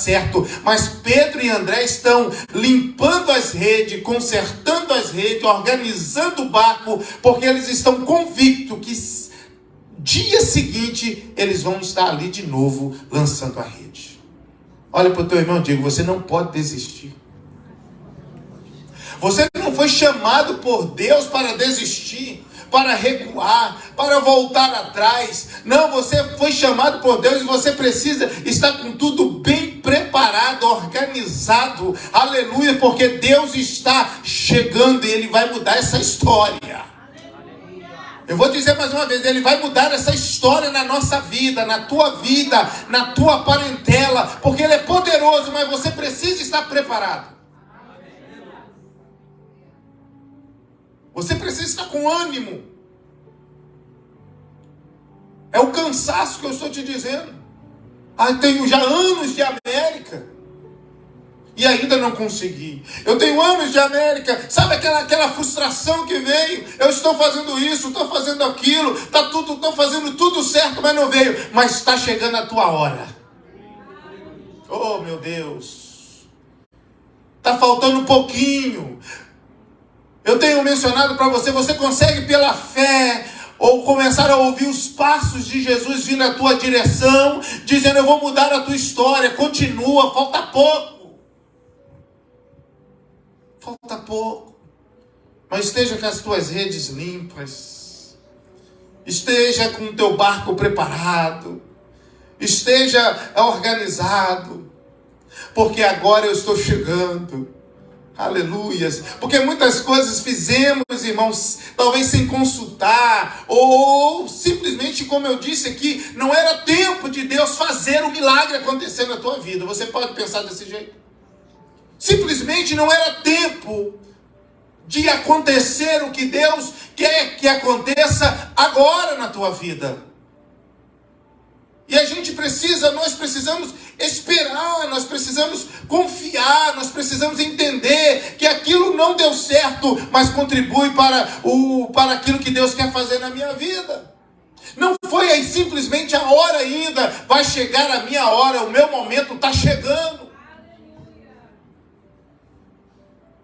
certo. Mas Pedro e André estão limpando as redes, consertando as redes, organizando o barco, porque eles estão convictos que dia seguinte eles vão estar ali de novo lançando a rede. Olha para o teu irmão e diga: você não pode desistir. Você não foi chamado por Deus para desistir, para recuar, para voltar atrás. Não, você foi chamado por Deus e você precisa estar com tudo bem preparado, organizado. Aleluia, porque Deus está chegando e Ele vai mudar essa história. Eu vou dizer mais uma vez, Ele vai mudar essa história na nossa vida, na tua parentela, porque Ele é poderoso, mas você precisa estar preparado. Você precisa estar com ânimo. É o cansaço que eu estou te dizendo. Eu tenho já anos de América e ainda não consegui. Eu tenho anos de América. Sabe aquela frustração que veio? Eu estou fazendo isso, estou fazendo aquilo, estou fazendo tudo certo, mas não veio. Mas está chegando a tua hora. Oh, meu Deus. Está faltando um pouquinho. Eu tenho mencionado para você, você consegue pela fé, ou começar a ouvir os passos de Jesus vindo na tua direção, dizendo: eu vou mudar a tua história, continua, falta pouco. Falta pouco. Mas esteja com as tuas redes limpas, esteja com o teu barco preparado, esteja organizado, porque agora eu estou chegando. Aleluias, porque muitas coisas fizemos, irmãos, talvez sem consultar, ou simplesmente, como eu disse aqui, não era tempo de Deus fazer o milagre acontecer na tua vida. Você pode pensar desse jeito. Simplesmente não era tempo de acontecer o que Deus quer que aconteça agora na tua vida. E nós precisamos esperar, nós precisamos confiar, nós precisamos entender que aquilo não deu certo, mas contribui para aquilo que Deus quer fazer na minha vida. Não foi aí simplesmente a hora ainda, vai chegar a minha hora, o meu momento está chegando.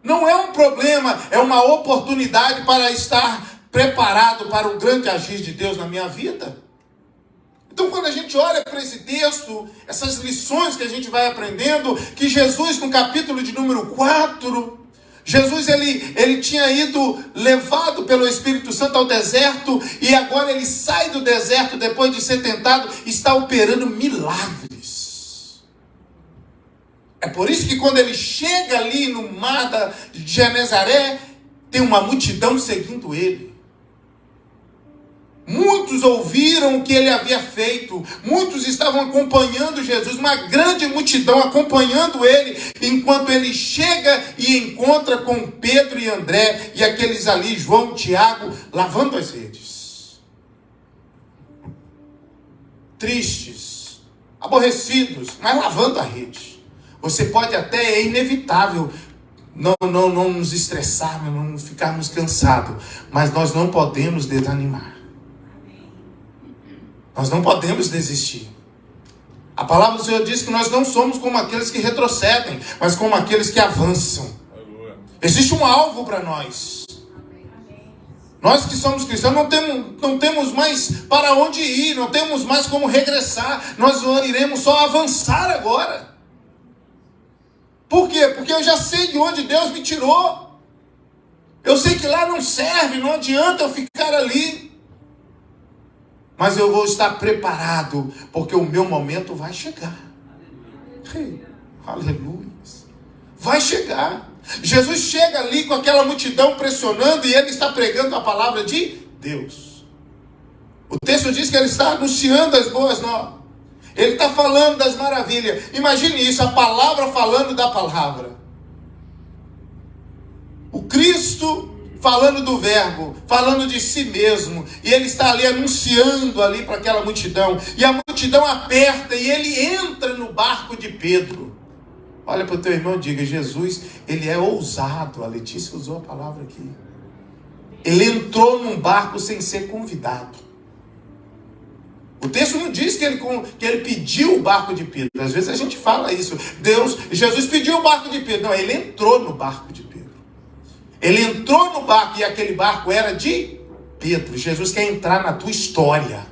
Não é um problema, é uma oportunidade para estar preparado para o grande agir de Deus na minha vida. Então, quando a gente olha para esse texto, essas lições que a gente vai aprendendo, que Jesus, no capítulo de número 4, Jesus ele tinha ido levado pelo Espírito Santo ao deserto, e agora ele sai do deserto depois de ser tentado, está operando milagres. É por isso que quando ele chega ali no mar de Genezaré, tem uma multidão seguindo ele. Muitos ouviram o que ele havia feito, muitos estavam acompanhando Jesus, uma grande multidão acompanhando ele, enquanto ele chega e encontra com Pedro e André, e aqueles ali, João, Tiago, lavando as redes. Tristes, aborrecidos, mas lavando a rede. Você pode até, é inevitável, não nos estressarmos, não ficarmos cansados, mas nós não podemos desanimar. Nós não podemos desistir. A palavra do Senhor diz que nós não somos como aqueles que retrocedem, mas como aqueles que avançam. Existe um alvo para nós. Nós que somos cristãos não temos mais para onde ir, não temos mais como regressar. Nós iremos só avançar agora. Por quê? Porque eu já sei de onde Deus me tirou. Eu sei que lá não serve, não adianta eu ficar ali. Mas eu vou estar preparado, porque o meu momento vai chegar. Aleluia. Vai chegar. Jesus chega ali com aquela multidão pressionando, e ele está pregando a palavra de Deus. O texto diz que ele está anunciando as boas novas. Ele está falando das maravilhas. Imagine isso, a palavra falando da palavra. O Cristo falando do verbo, falando de si mesmo, e ele está ali anunciando ali para aquela multidão, e a multidão aperta, e ele entra no barco de Pedro. Olha para o teu irmão e diga: Jesus, ele é ousado. A Letícia usou a palavra aqui. Ele entrou num barco sem ser convidado. O texto não diz que ele pediu o barco de Pedro. Às vezes a gente fala isso. Jesus pediu o barco de Pedro. Não, ele entrou no barco de Pedro. Ele entrou no barco e aquele barco era de Pedro. Jesus quer entrar na tua história.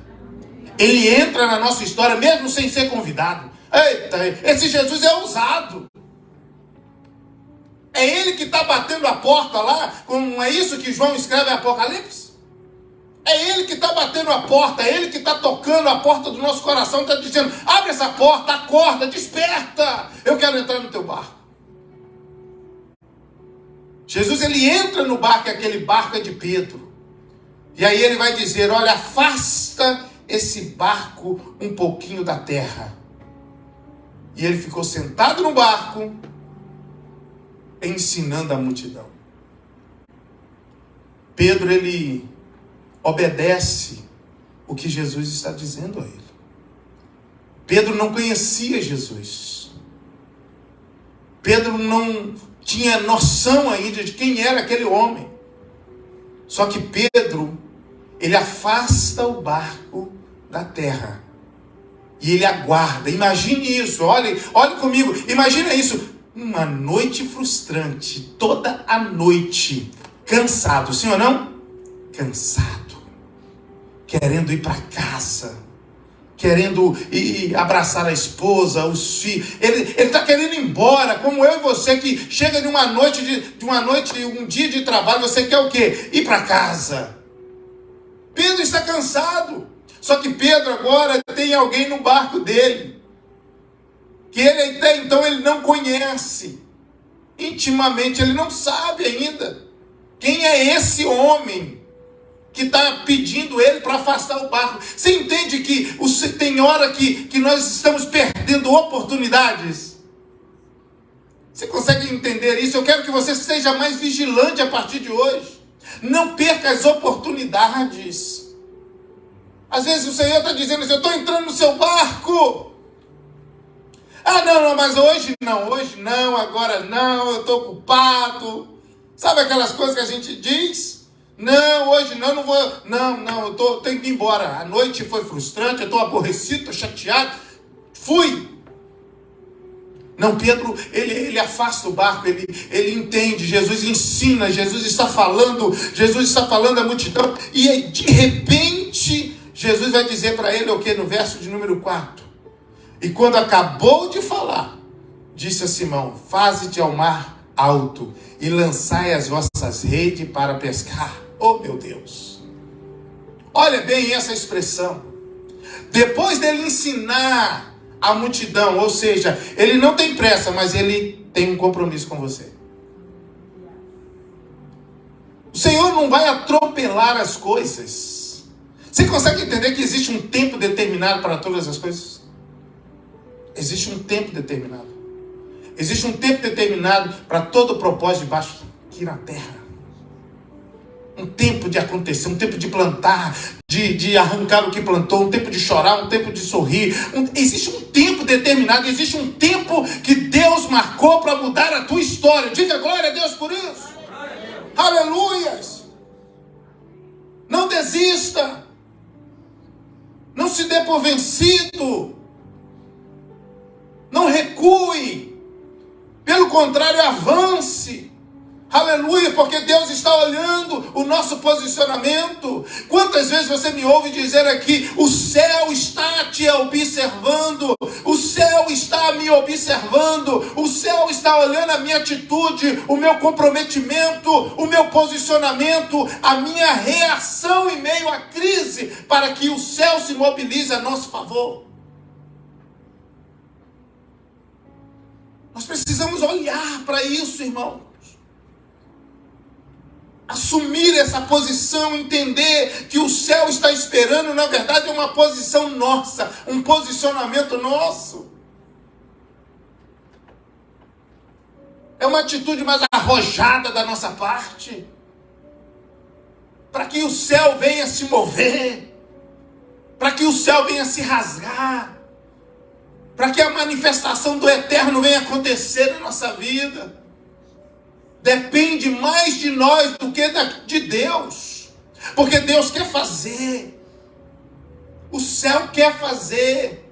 Ele entra na nossa história mesmo sem ser convidado. Eita, esse Jesus é ousado. É ele que está batendo a porta lá. Não é isso que João escreve em Apocalipse? É ele que está batendo a porta, é ele que está tocando a porta do nosso coração, está dizendo, abre essa porta, acorda, desperta, eu quero entrar no teu barco. Jesus, ele entra no barco, e aquele barco é de Pedro. E aí ele vai dizer, olha, afasta esse barco um pouquinho da terra. E ele ficou sentado no barco, ensinando a multidão. Pedro, ele obedece o que Jesus está dizendo a ele. Pedro não conhecia Jesus. Pedro não tinha noção ainda de quem era aquele homem. Só que Pedro, ele afasta o barco da terra. E ele aguarda. Imagine isso, olhe comigo. Imagina isso. Uma noite frustrante, toda a noite. Cansado, sim ou não? Cansado. Querendo ir para casa, querendo ir abraçar a esposa, os filhos. Ele está querendo ir embora, como eu e você que chega de uma noite, um dia de trabalho, você quer o quê? Ir para casa. Pedro está cansado. Só que Pedro agora tem alguém no barco dele, que ele até então ele não conhece. Intimamente ele não sabe ainda quem é esse homem que está pedindo ele para afastar o barco. Você entende que tem hora que nós estamos perdendo oportunidades? Você consegue entender isso? Eu quero que você seja mais vigilante a partir de hoje. Não perca as oportunidades. Às vezes o Senhor está dizendo assim, eu estou entrando no seu barco. Ah, não, mas hoje não, agora não, eu estou ocupado. Sabe aquelas coisas que a gente diz? Não, hoje não vou. Não, eu tenho que ir embora. A noite foi frustrante, eu estou aborrecido, estou chateado. Fui. Não, Pedro, ele afasta o barco, ele entende. Jesus ensina, Jesus está falando à multidão. E aí, de repente, Jesus vai dizer para ele o que? No verso de número 4. E quando acabou de falar, disse a Simão, faze-te ao mar alto e lançai as vossas redes para pescar. Oh, meu Deus! Olha bem essa expressão. Depois dele ensinar a multidão, ou seja, ele não tem pressa, mas ele tem um compromisso com você. O Senhor não vai atropelar as coisas. Você consegue entender que existe um tempo determinado para todas as coisas? Existe um tempo determinado. Existe um tempo determinado para todo o propósito debaixo aqui na terra. Um tempo de acontecer, um tempo de plantar, de arrancar o que plantou, um tempo de chorar, um tempo de sorrir. Existe um tempo determinado, existe um tempo que Deus marcou para mudar a tua história. Diga glória a Deus por isso. Aleluias. Não desista. Não se dê por vencido. Não recue. Pelo contrário, avance. Aleluia, porque Deus está olhando o nosso posicionamento. Quantas vezes você me ouve dizer aqui, o céu está te observando, o céu está me observando, o céu está olhando a minha atitude, o meu comprometimento, o meu posicionamento, a minha reação em meio à crise, para que o céu se mobilize a nosso favor. Nós precisamos olhar para isso, irmão. Assumir essa posição, entender que o céu está esperando, na verdade é uma posição nossa, um posicionamento nosso. É uma atitude mais arrojada da nossa parte, para que o céu venha se mover, para que o céu venha se rasgar, para que a manifestação do eterno venha acontecer na nossa vida. Depende mais de nós do que de Deus. Porque Deus quer fazer. O céu quer fazer.